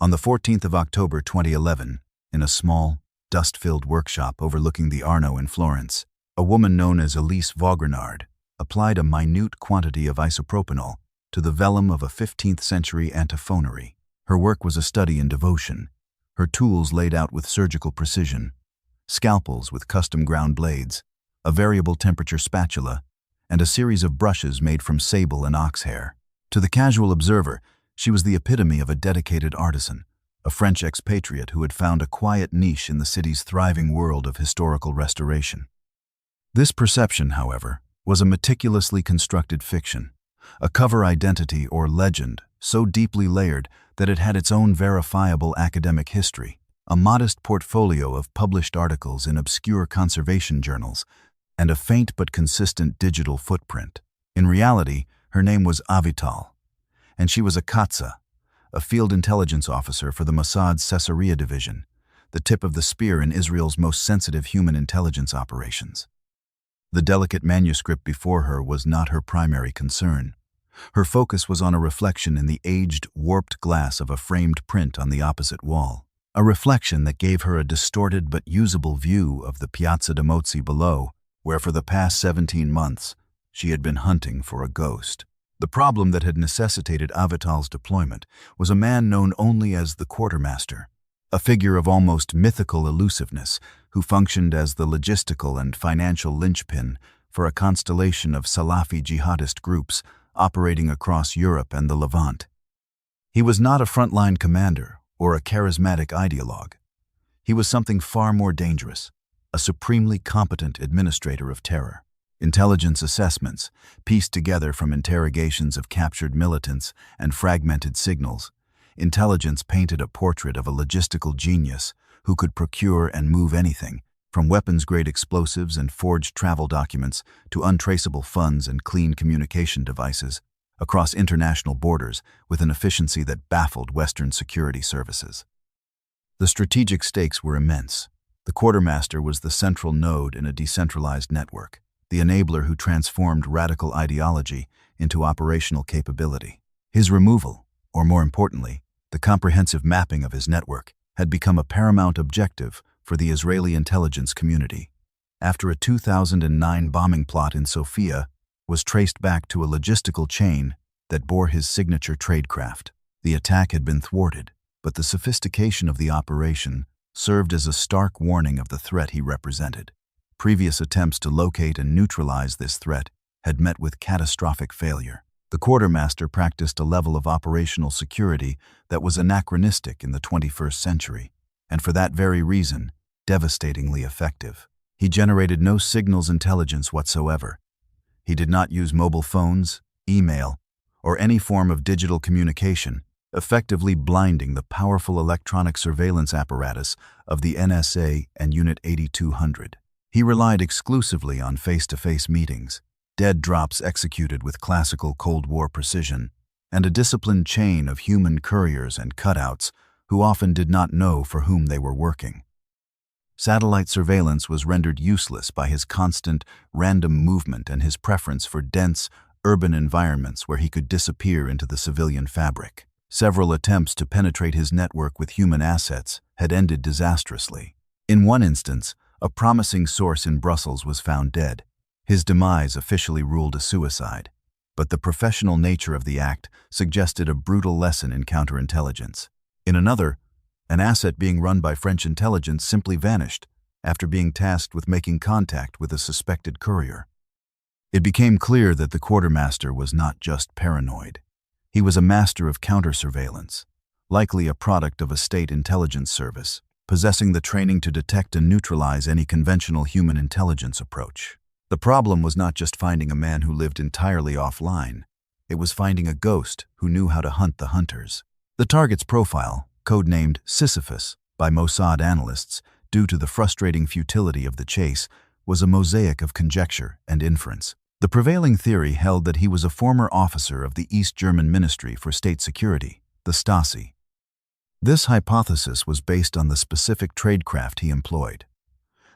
On the 14th of October 2011, in a small, dust-filled workshop overlooking the Arno in Florence, a woman known as Elise Vaugrenard applied a minute quantity of isopropanol to the vellum of a 15th-century antiphonary. Her work was a study in devotion, her tools laid out with surgical precision, scalpels with custom-ground blades, a variable temperature spatula, and a series of brushes made from sable and ox hair. To the casual observer, she was the epitome of a dedicated artisan, a French expatriate who had found a quiet niche in the city's thriving world of historical restoration. This perception, however, was a meticulously constructed fiction, a cover identity or legend so deeply layered that it had its own verifiable academic history, a modest portfolio of published articles in obscure conservation journals, and a faint but consistent digital footprint. In reality, her name was Avital, and she was a Katsa, a field intelligence officer for the Mossad's Caesarea division, the tip of the spear in Israel's most sensitive human intelligence operations. The delicate manuscript before her was not her primary concern. Her focus was on a reflection in the aged, warped glass of a framed print on the opposite wall, a reflection that gave her a distorted but usable view of the Piazza Damocles below, where for the past 17 months she had been hunting for a ghost. The problem that had necessitated Avital's deployment was a man known only as the quartermaster, a figure of almost mythical elusiveness who functioned as the logistical and financial linchpin for a constellation of Salafi jihadist groups operating across Europe and the Levant. He was not a frontline commander or a charismatic ideologue. He was something far more dangerous, a supremely competent administrator of terror. Intelligence assessments, pieced together from interrogations of captured militants and fragmented signals, intelligence painted a portrait of a logistical genius who could procure and move anything, from weapons-grade explosives and forged travel documents to untraceable funds and clean communication devices, across international borders with an efficiency that baffled Western security services. The strategic stakes were immense. The quartermaster was the central node in a decentralized network, the enabler who transformed radical ideology into operational capability. His removal, or more importantly, the comprehensive mapping of his network, had become a paramount objective for the Israeli intelligence community. After a 2009 bombing plot in Sofia was traced back to a logistical chain that bore his signature tradecraft. The attack had been thwarted, but the sophistication of the operation served as a stark warning of the threat he represented. Previous attempts to locate and neutralize this threat had met with catastrophic failure. The quartermaster practiced a level of operational security that was anachronistic in the 21st century, and for that very reason, devastatingly effective. He generated no signals intelligence whatsoever. He did not use mobile phones, email, or any form of digital communication, effectively blinding the powerful electronic surveillance apparatus of the NSA and Unit 8200. He relied exclusively on face-to-face meetings, dead drops executed with classical Cold War precision, and a disciplined chain of human couriers and cutouts who often did not know for whom they were working. Satellite surveillance was rendered useless by his constant, random movement and his preference for dense, urban environments where he could disappear into the civilian fabric. Several attempts to penetrate his network with human assets had ended disastrously. In one instance, a promising source in Brussels was found dead. His demise officially ruled a suicide, but the professional nature of the act suggested a brutal lesson in counterintelligence. In another, an asset being run by French intelligence simply vanished after being tasked with making contact with a suspected courier. It became clear that the quartermaster was not just paranoid. He was a master of counter-surveillance, likely a product of a state intelligence service, possessing the training to detect and neutralize any conventional human intelligence approach. The problem was not just finding a man who lived entirely offline. It was finding a ghost who knew how to hunt the hunters. The target's profile, codenamed Sisyphus by Mossad analysts due to the frustrating futility of the chase, was a mosaic of conjecture and inference. The prevailing theory held that he was a former officer of the East German Ministry for State Security, the Stasi. This hypothesis was based on the specific tradecraft he employed: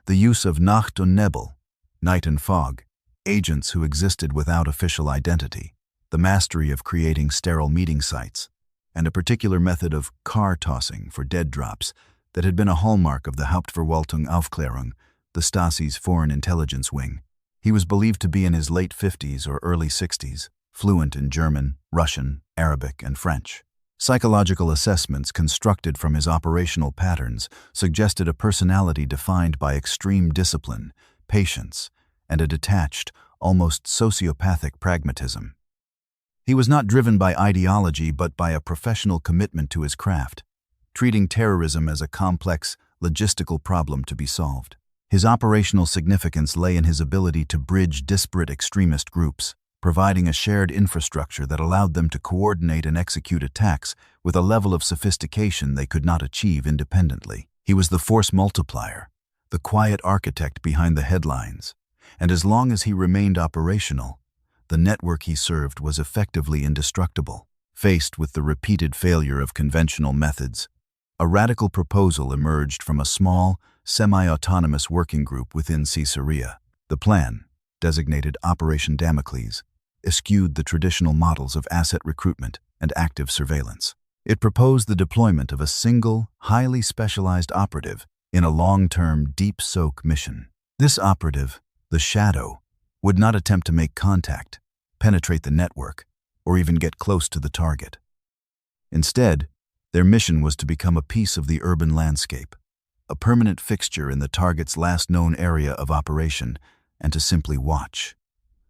the use of Nacht und Nebel, night and fog, agents who existed without official identity, the mastery of creating sterile meeting sites, and a particular method of car tossing for dead drops that had been a hallmark of the Hauptverwaltung, the Stasi's foreign intelligence wing. He was believed to be in his late 50s or early 60s, fluent in German, Russian, Arabic, and French. Psychological assessments constructed from his operational patterns suggested a personality defined by extreme discipline, patience, and a detached, almost sociopathic pragmatism. He was not driven by ideology but by a professional commitment to his craft, treating terrorism as a complex, logistical problem to be solved. His operational significance lay in his ability to bridge disparate extremist groups, providing a shared infrastructure that allowed them to coordinate and execute attacks with a level of sophistication they could not achieve independently. He was the force multiplier, the quiet architect behind the headlines, and as long as he remained operational, the network he served was effectively indestructible. Faced with the repeated failure of conventional methods, a radical proposal emerged from a small, semi-autonomous working group within Caesarea. The plan, designated Operation Damocles, eschewed the traditional models of asset recruitment and active surveillance. It proposed the deployment of a single, highly specialized operative in a long-term deep soak mission. This operative, the Shadow, would not attempt to make contact, penetrate the network, or even get close to the target. Instead, their mission was to become a piece of the urban landscape, a permanent fixture in the target's last known area of operation, and to simply watch.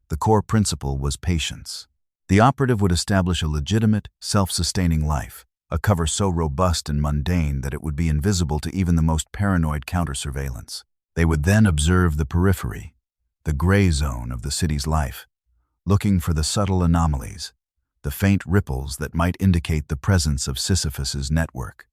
The core principle was patience. The operative would establish a legitimate, self-sustaining life, a cover so robust and mundane that it would be invisible to even the most paranoid counter-surveillance. They would then observe the periphery, the gray zone of the city's life, looking for the subtle anomalies, the faint ripples that might indicate the presence of Sisyphus's network.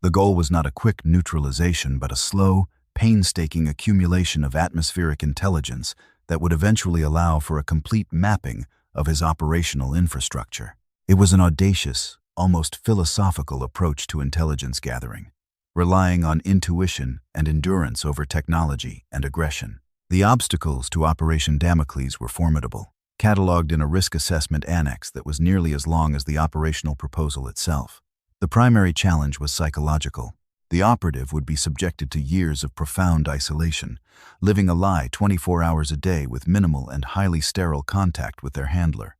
The goal was not a quick neutralization, but a slow, painstaking accumulation of atmospheric intelligence that would eventually allow for a complete mapping of his operational infrastructure. It was an audacious, almost philosophical approach to intelligence gathering, relying on intuition and endurance over technology and aggression. The obstacles to Operation Damocles were formidable, cataloged in a risk assessment annex that was nearly as long as the operational proposal itself. The primary challenge was psychological. The operative would be subjected to years of profound isolation, living a lie 24 hours a day with minimal and highly sterile contact with their handler.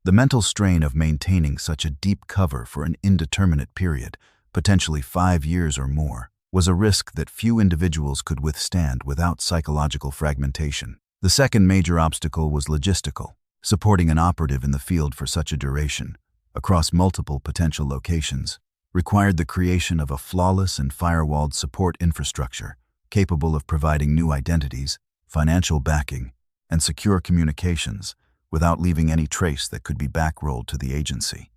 The mental strain of maintaining such a deep cover for an indeterminate period, potentially 5 years or more, was a risk that few individuals could withstand without psychological fragmentation. The second major obstacle was logistical. Supporting an operative in the field for such a duration, across multiple potential locations, required the creation of a flawless and firewalled support infrastructure capable of providing new identities, financial backing, and secure communications without leaving any trace that could be backrolled to the agency.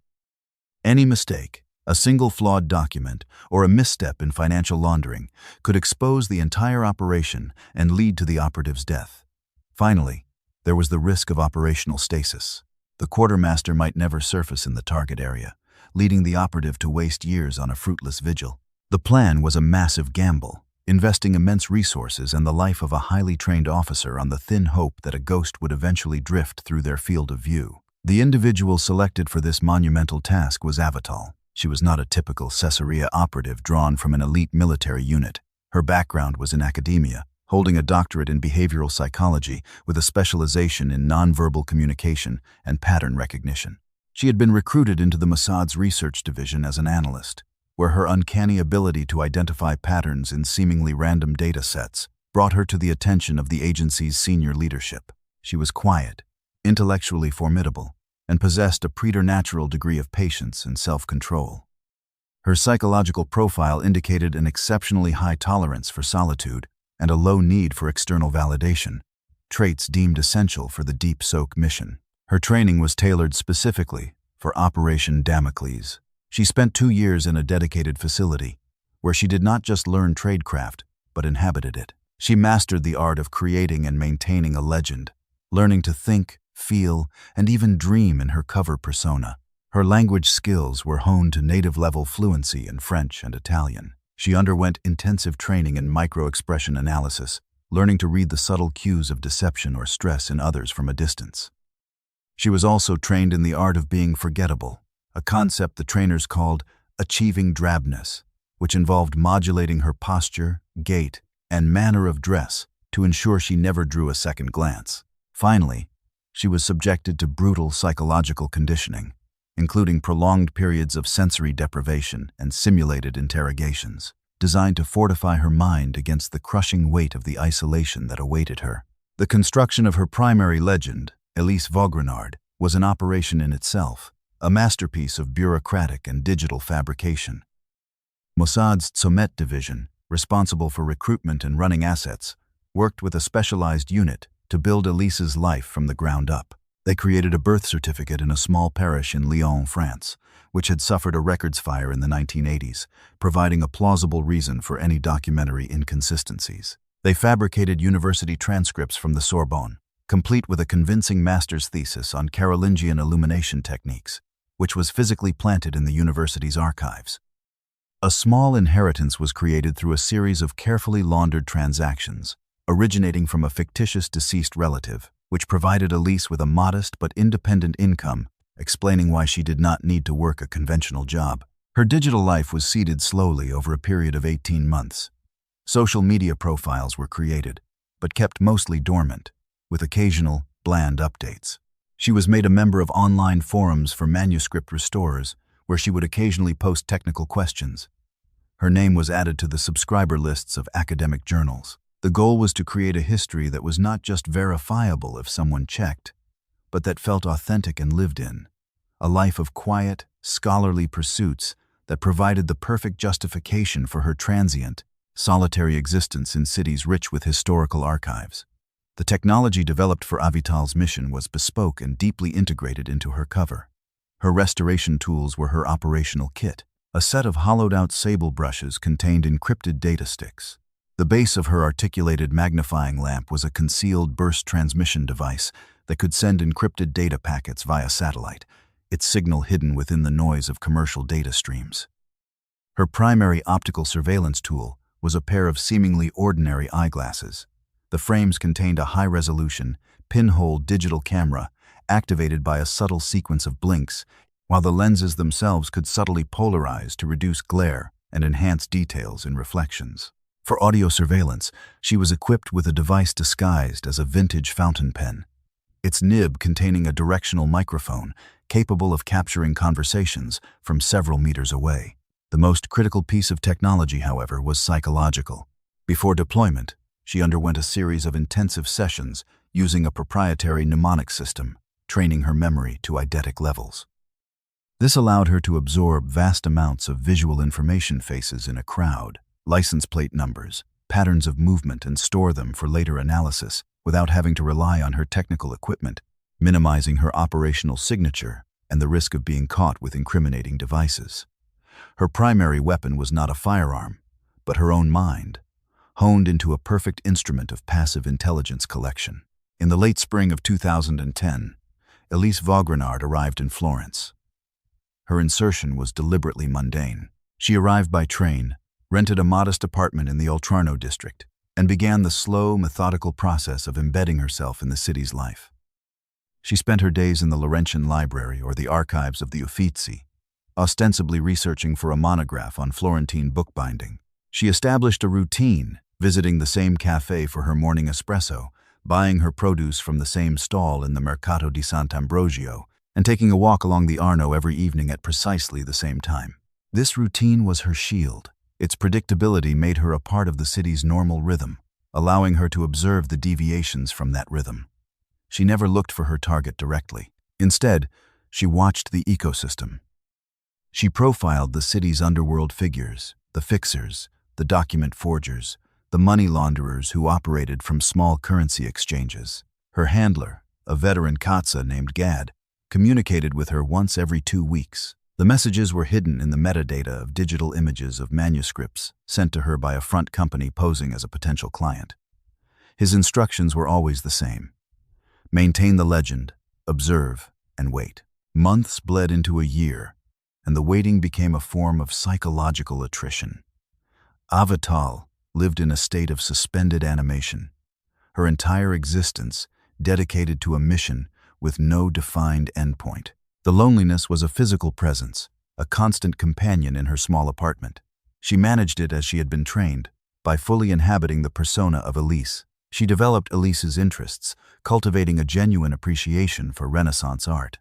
Any mistake, a single flawed document, or a misstep in financial laundering could expose the entire operation and lead to the operative's death. Finally, there was the risk of operational stasis. The quartermaster might never surface in the target area, leading the operative to waste years on a fruitless vigil. The plan was a massive gamble, investing immense resources and the life of a highly trained officer on the thin hope that a ghost would eventually drift through their field of view. The individual selected for this monumental task was Avital. She was not a typical Caesarea operative drawn from an elite military unit. Her background was in academia, holding a doctorate in behavioral psychology with a specialization in nonverbal communication and pattern recognition. She had been recruited into the Mossad's research division as an analyst, where her uncanny ability to identify patterns in seemingly random data sets brought her to the attention of the agency's senior leadership. She was quiet, intellectually formidable, and possessed a preternatural degree of patience and self-control. Her psychological profile indicated an exceptionally high tolerance for solitude and a low need for external validation, traits deemed essential for the Deep Soak mission. Her training was tailored specifically for Operation Damocles. She spent 2 years in a dedicated facility, where she did not just learn tradecraft, but inhabited it. She mastered the art of creating and maintaining a legend, learning to think, feel, and even dream in her cover persona. Her language skills were honed to native-level fluency in French and Italian. She underwent intensive training in micro-expression analysis, learning to read the subtle cues of deception or stress in others from a distance. She was also trained in the art of being forgettable, a concept the trainers called achieving drabness, which involved modulating her posture, gait, and manner of dress to ensure she never drew a second glance. Finally, she was subjected to brutal psychological conditioning, including prolonged periods of sensory deprivation and simulated interrogations, designed to fortify her mind against the crushing weight of the isolation that awaited her. The construction of her primary legend, Elise Vaugrenard, was an operation in itself, a masterpiece of bureaucratic and digital fabrication. Mossad's Tzomet division, responsible for recruitment and running assets, worked with a specialized unit to build Elise's life from the ground up. They created a birth certificate in a small parish in Lyon, France, which had suffered a records fire in the 1980s, providing a plausible reason for any documentary inconsistencies. They fabricated university transcripts from the Sorbonne, complete with a convincing master's thesis on Carolingian illumination techniques, which was physically planted in the university's archives. A small inheritance was created through a series of carefully laundered transactions, originating from a fictitious deceased relative, which provided Elise with a modest but independent income, explaining why she did not need to work a conventional job. Her digital life was seeded slowly over a period of 18 months. Social media profiles were created, but kept mostly dormant, with occasional, bland updates. She was made a member of online forums for manuscript restorers, where she would occasionally post technical questions. Her name was added to the subscriber lists of academic journals. The goal was to create a history that was not just verifiable if someone checked, but that felt authentic and lived in. A life of quiet, scholarly pursuits that provided the perfect justification for her transient, solitary existence in cities rich with historical archives. The technology developed for Avital's mission was bespoke and deeply integrated into her cover. Her restoration tools were her operational kit. A set of hollowed-out sable brushes contained encrypted data sticks. The base of her articulated magnifying lamp was a concealed burst transmission device that could send encrypted data packets via satellite, its signal hidden within the noise of commercial data streams. Her primary optical surveillance tool was a pair of seemingly ordinary eyeglasses. The frames contained a high-resolution, pinhole digital camera activated by a subtle sequence of blinks, while the lenses themselves could subtly polarize to reduce glare and enhance details in reflections. For audio surveillance, she was equipped with a device disguised as a vintage fountain pen, its nib containing a directional microphone capable of capturing conversations from several meters away. The most critical piece of technology, however, was psychological. Before deployment, she underwent a series of intensive sessions using a proprietary mnemonic system, training her memory to eidetic levels. This allowed her to absorb vast amounts of visual information faces in a crowd, license plate numbers, patterns of movement, and store them for later analysis without having to rely on her technical equipment, minimizing her operational signature and the risk of being caught with incriminating devices. Her primary weapon was not a firearm, but her own mind, honed into a perfect instrument of passive intelligence collection. In the late spring of 2010, Elise Vaugrenard arrived in Florence. Her insertion was deliberately mundane. She arrived by train, rented a modest apartment in the Oltrarno district, and began the slow, methodical process of embedding herself in the city's life. She spent her days in the Laurentian Library or the archives of the Uffizi, ostensibly researching for a monograph on Florentine bookbinding. She established a routine, visiting the same cafe for her morning espresso, buying her produce from the same stall in the Mercato di Sant'Ambrogio, and taking a walk along the Arno every evening at precisely the same time. This routine was her shield. Its predictability made her a part of the city's normal rhythm, allowing her to observe the deviations from that rhythm. She never looked for her target directly. Instead, she watched the ecosystem. She profiled the city's underworld figures, the fixers, the document forgers, the money launderers who operated from small currency exchanges. Her handler, a veteran Katsa named Gad, communicated with her once every 2 weeks. The messages were hidden in the metadata of digital images of manuscripts sent to her by a front company posing as a potential client. His instructions were always the same: maintain the legend, observe, and wait. Months bled into a year, and the waiting became a form of psychological attrition. Avital lived in a state of suspended animation, her entire existence dedicated to a mission with no defined endpoint. The loneliness was a physical presence, a constant companion in her small apartment. She managed it as she had been trained, by fully inhabiting the persona of Elise. She developed Elise's interests, cultivating a genuine appreciation for Renaissance art.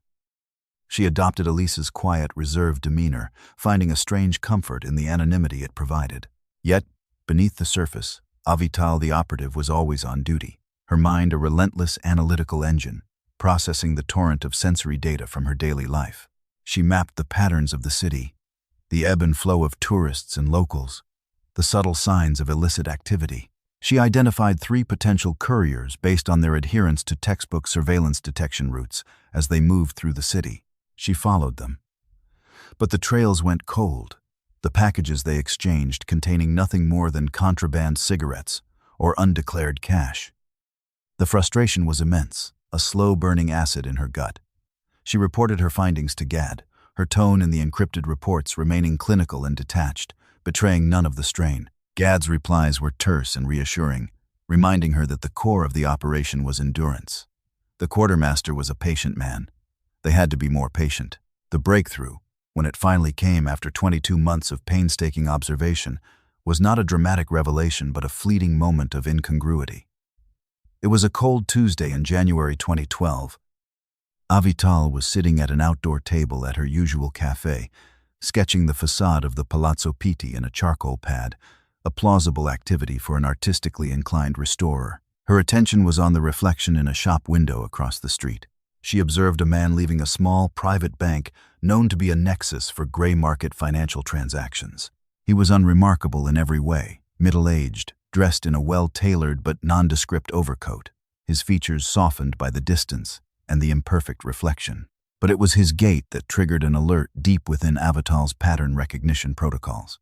She adopted Elise's quiet, reserved demeanor, finding a strange comfort in the anonymity it provided. Yet, beneath the surface, Avital the operative was always on duty, her mind a relentless analytical engine, processing the torrent of sensory data from her daily life. She mapped the patterns of the city, the ebb and flow of tourists and locals, the subtle signs of illicit activity. She identified 3 potential couriers based on their adherence to textbook surveillance detection routes as they moved through the city. She followed them. But the trails went cold, the packages they exchanged containing nothing more than contraband cigarettes or undeclared cash. The frustration was immense, a slow-burning acid in her gut. She reported her findings to Gad, her tone in the encrypted reports remaining clinical and detached, betraying none of the strain. Gad's replies were terse and reassuring, reminding her that the core of the operation was endurance. The quartermaster was a patient man. They had to be more patient. The breakthrough, when it finally came after 22 months of painstaking observation, was not a dramatic revelation but a fleeting moment of incongruity. It was a cold Tuesday in January 2012. Avital was sitting at an outdoor table at her usual cafe, sketching the facade of the Palazzo Pitti in a charcoal pad, a plausible activity for an artistically inclined restorer. Her attention was on the reflection in a shop window across the street. She observed a man leaving a small, private bank known to be a nexus for gray market financial transactions. He was unremarkable in every way, middle-aged, dressed in a well-tailored but nondescript overcoat, his features softened by the distance and the imperfect reflection. But it was his gait that triggered an alert deep within Avital's pattern recognition protocols.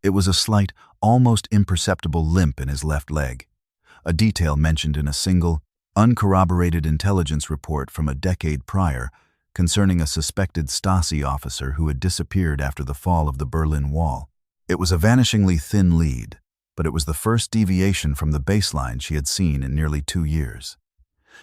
It was a slight, almost imperceptible limp in his left leg, a detail mentioned in a single, uncorroborated intelligence report from a decade prior concerning a suspected Stasi officer who had disappeared after the fall of the Berlin Wall. It was a vanishingly thin lead, but it was the first deviation from the baseline she had seen in nearly 2 years.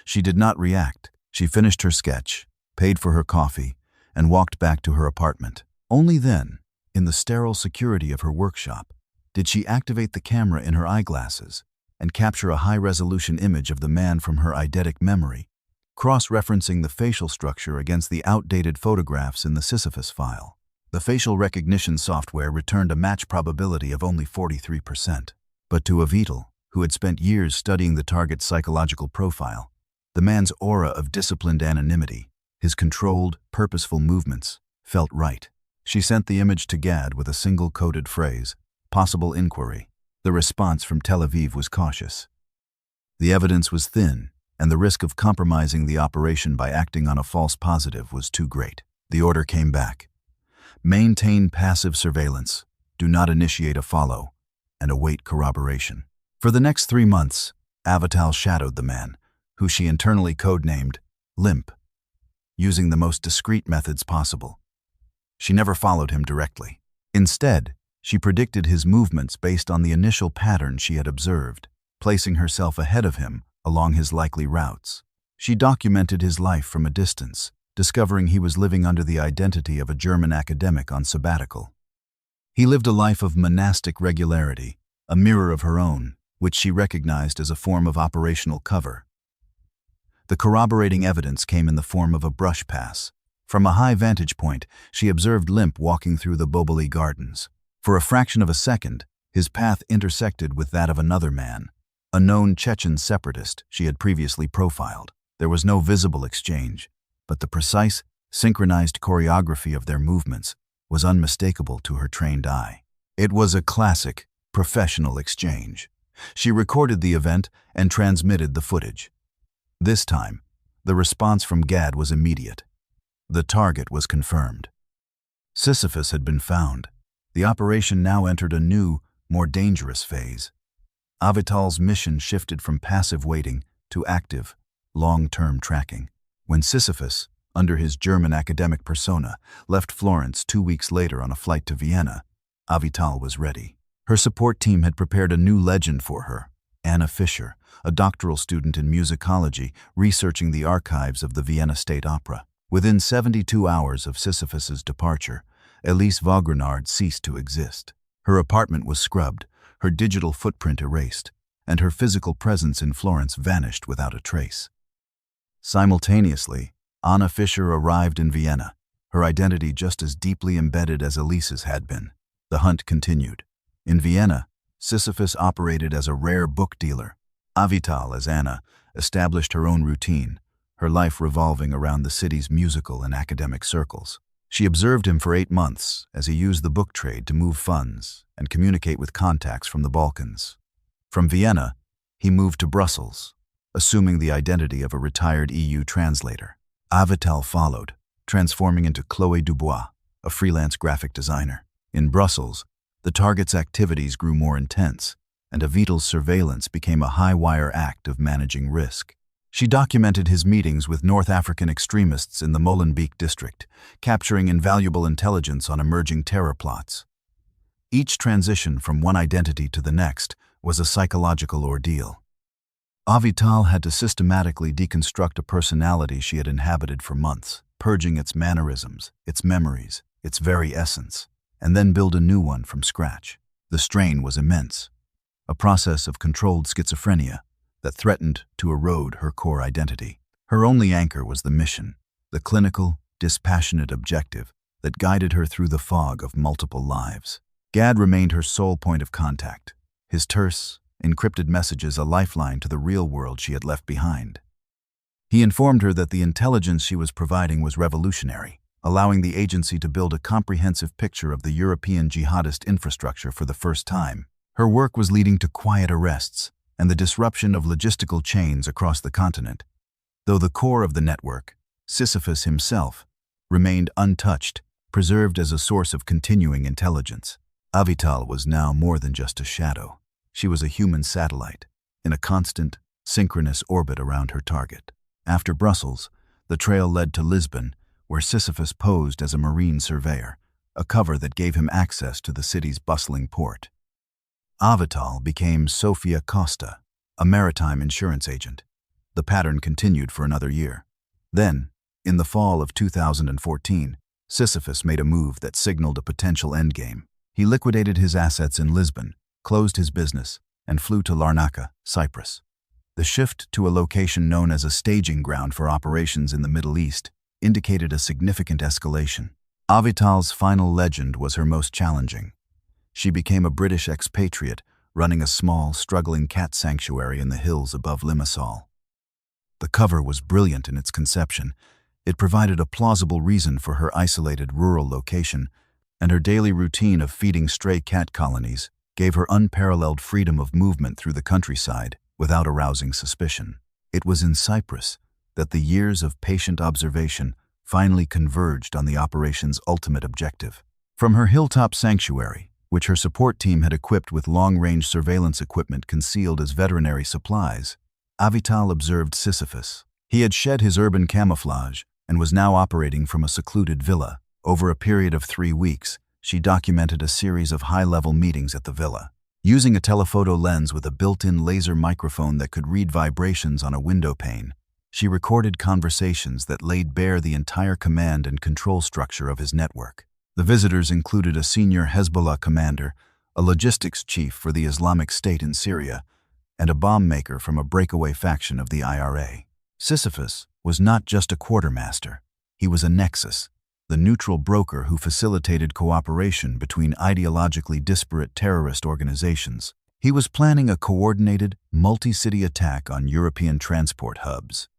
She did not react. She finished her sketch, paid for her coffee, and walked back to her apartment. Only then, in the sterile security of her workshop, did she activate the camera in her eyeglasses and capture a high-resolution image of the man from her eidetic memory, cross-referencing the facial structure against the outdated photographs in the Sisyphus file. The facial recognition software returned a match probability of only 43%. But to Avital, who had spent years studying the target's psychological profile, the man's aura of disciplined anonymity, his controlled, purposeful movements, felt right. She sent the image to Gad with a single coded phrase, possible inquiry. The response from Tel Aviv was cautious. The evidence was thin, and the risk of compromising the operation by acting on a false positive was too great. The order came back. Maintain passive surveillance, do not initiate a follow, and await corroboration. For the next 3 months, Avital shadowed the man, who she internally codenamed Limp, using the most discreet methods possible. She never followed him directly. Instead, she predicted his movements based on the initial pattern she had observed, placing herself ahead of him along his likely routes. She documented his life from a distance, discovering he was living under the identity of a German academic on sabbatical. He lived a life of monastic regularity, a mirror of her own, which she recognized as a form of operational cover. The corroborating evidence came in the form of a brush pass. From a high vantage point, she observed Limp walking through the Boboli Gardens. For a fraction of a second, his path intersected with that of another man, a known Chechen separatist she had previously profiled. There was no visible exchange, but the precise, synchronized choreography of their movements was unmistakable to her trained eye. It was a classic, professional exchange. She recorded the event and transmitted the footage. This time, the response from Gad was immediate. The target was confirmed. Sisyphus had been found. The operation now entered a new, more dangerous phase. Avital's mission shifted from passive waiting to active, long-term tracking. When Sisyphus, under his German academic persona, left Florence 2 weeks later on a flight to Vienna, Avital was ready. Her support team had prepared a new legend for her, Anna Fischer, a doctoral student in musicology researching the archives of the Vienna State Opera. Within 72 hours of Sisyphus's departure, Elise Vaugrenard ceased to exist. Her apartment was scrubbed, her digital footprint erased, and her physical presence in Florence vanished without a trace. Simultaneously, Anna Fischer arrived in Vienna, her identity just as deeply embedded as Elise's had been. The hunt continued. In Vienna, Sisyphus operated as a rare book dealer. Avital, as Anna, established her own routine, her life revolving around the city's musical and academic circles. She observed him for 8 months as he used the book trade to move funds and communicate with contacts from the Balkans. From Vienna, he moved to Brussels, assuming the identity of a retired EU translator. Avital followed, transforming into Chloé Dubois, a freelance graphic designer. In Brussels, the target's activities grew more intense, and Avital's surveillance became a high-wire act of managing risk. She documented his meetings with North African extremists in the Molenbeek district, capturing invaluable intelligence on emerging terror plots. Each transition from one identity to the next was a psychological ordeal. Avital had to systematically deconstruct a personality she had inhabited for months, purging its mannerisms, its memories, its very essence, and then build a new one from scratch. The strain was immense, a process of controlled schizophrenia that threatened to erode her core identity. Her only anchor was the mission, the clinical, dispassionate objective that guided her through the fog of multiple lives. Gad remained her sole point of contact, his terse, encrypted messages a lifeline to the real world she had left behind. He informed her that the intelligence she was providing was revolutionary, allowing the agency to build a comprehensive picture of the European jihadist infrastructure for the first time. Her work was leading to quiet arrests and the disruption of logistical chains across the continent, though the core of the network, Sisyphus himself, remained untouched, preserved as a source of continuing intelligence. Avital was now more than just a shadow. She was a human satellite, in a constant, synchronous orbit around her target. After Brussels, the trail led to Lisbon, where Sisyphus posed as a marine surveyor, a cover that gave him access to the city's bustling port. Avital became Sofia Costa, a maritime insurance agent. The pattern continued for another year. Then, in the fall of 2014, Sisyphus made a move that signaled a potential endgame. He liquidated his assets in Lisbon, closed his business, and flew to Larnaca, Cyprus. The shift to a location known as a staging ground for operations in the Middle East indicated a significant escalation. Avital's final legend was her most challenging. She became a British expatriate, running a small, struggling cat sanctuary in the hills above Limassol. The cover was brilliant in its conception. It provided a plausible reason for her isolated rural location, and her daily routine of feeding stray cat colonies gave her unparalleled freedom of movement through the countryside without arousing suspicion. It was in Cyprus that the years of patient observation finally converged on the operation's ultimate objective. From her hilltop sanctuary, which her support team had equipped with long-range surveillance equipment concealed as veterinary supplies, Avital observed Sisyphus. He had shed his urban camouflage and was now operating from a secluded villa. Over a period of 3 weeks, she documented a series of high-level meetings at the villa. Using a telephoto lens with a built-in laser microphone that could read vibrations on a window pane, she recorded conversations that laid bare the entire command and control structure of his network. The visitors included a senior Hezbollah commander, a logistics chief for the Islamic State in Syria, and a bomb maker from a breakaway faction of the IRA. Sisyphus was not just a quartermaster. He was a nexus, the neutral broker who facilitated cooperation between ideologically disparate terrorist organizations. He was planning a coordinated, multi-city attack on European transport hubs.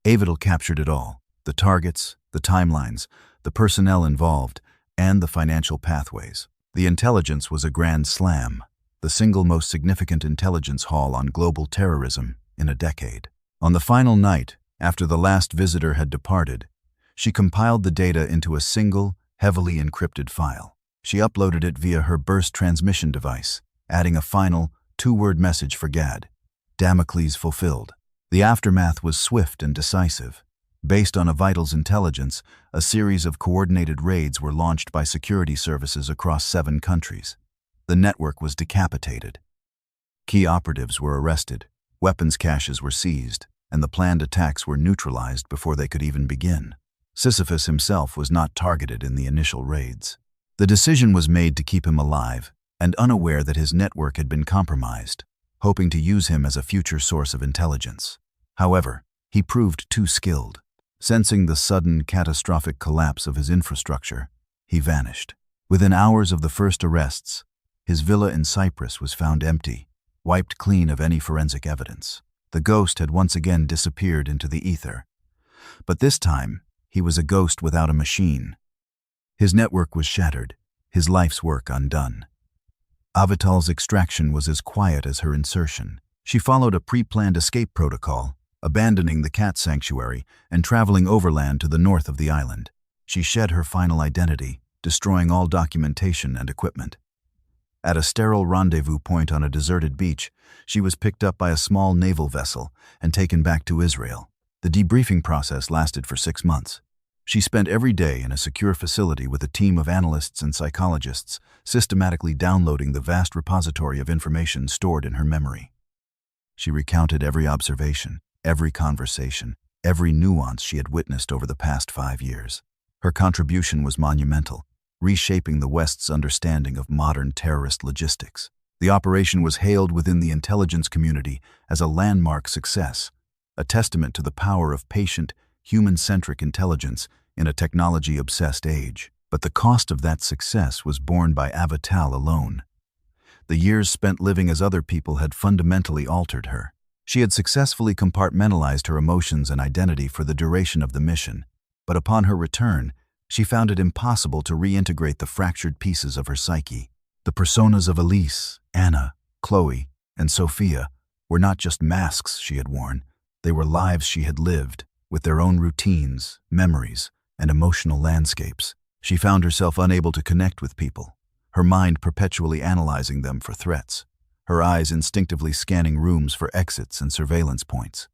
Avital captured it all: the targets, the timelines, the personnel involved, and the financial pathways. The intelligence was a grand slam, the single most significant intelligence haul on global terrorism in a decade. On the final night, after the last visitor had departed, she compiled the data into a single, heavily encrypted file. She uploaded it via her burst transmission device, adding a final, 2-word message for Gad: Damocles fulfilled. The aftermath was swift and decisive. Based on Avital's intelligence, a series of coordinated raids were launched by security services across 7 countries. The network was decapitated. Key operatives were arrested, weapons caches were seized, and the planned attacks were neutralized before they could even begin. Sisyphus himself was not targeted in the initial raids. The decision was made to keep him alive and unaware that his network had been compromised, hoping to use him as a future source of intelligence. However, he proved too skilled. Sensing the sudden, catastrophic collapse of his infrastructure, he vanished. Within hours of the first arrests, his villa in Cyprus was found empty, wiped clean of any forensic evidence. The ghost had once again disappeared into the ether. But this time, he was a ghost without a machine. His network was shattered, his life's work undone. Avital's extraction was as quiet as her insertion. She followed a pre-planned escape protocol, abandoning the cat sanctuary and traveling overland to the north of the island. She shed her final identity, destroying all documentation and equipment. At a sterile rendezvous point on a deserted beach, she was picked up by a small naval vessel and taken back to Israel. The debriefing process lasted for 6 months. She spent every day in a secure facility with a team of analysts and psychologists, systematically downloading the vast repository of information stored in her memory. She recounted every observation, every conversation, every nuance she had witnessed over the past 5 years. Her contribution was monumental, reshaping the West's understanding of modern terrorist logistics. The operation was hailed within the intelligence community as a landmark success, a testament to the power of patient, human-centric intelligence in a technology-obsessed age. But the cost of that success was borne by Avital alone. The years spent living as other people had fundamentally altered her. She had successfully compartmentalized her emotions and identity for the duration of the mission, but upon her return, she found it impossible to reintegrate the fractured pieces of her psyche. The personas of Elise, Anna, Chloe, and Sophia were not just masks she had worn, they were lives she had lived, with their own routines, memories, and emotional landscapes. She found herself unable to connect with people, her mind perpetually analyzing them for threats, her eyes instinctively scanning rooms for exits and surveillance points.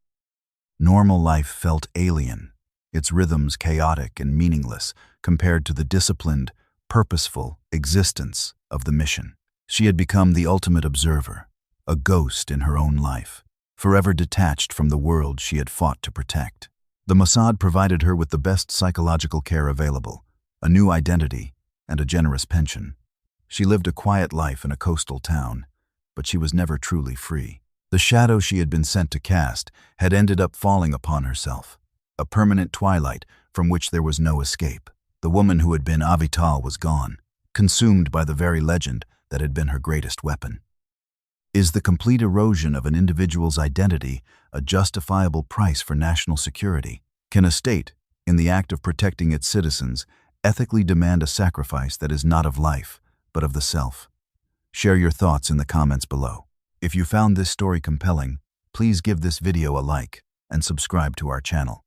Normal life felt alien, its rhythms chaotic and meaningless compared to the disciplined, purposeful existence of the mission. She had become the ultimate observer, a ghost in her own life, forever detached from the world she had fought to protect. The Mossad provided her with the best psychological care available, a new identity, and a generous pension. She lived a quiet life in a coastal town, but she was never truly free. The shadow she had been sent to cast had ended up falling upon herself, a permanent twilight from which there was no escape. The woman who had been Avital was gone, consumed by the very legend that had been her greatest weapon. Is the complete erosion of an individual's identity a justifiable price for national security? Can a state, in the act of protecting its citizens, ethically demand a sacrifice that is not of life, but of the self? Share your thoughts in the comments below. If you found this story compelling, please give this video a like and subscribe to our channel.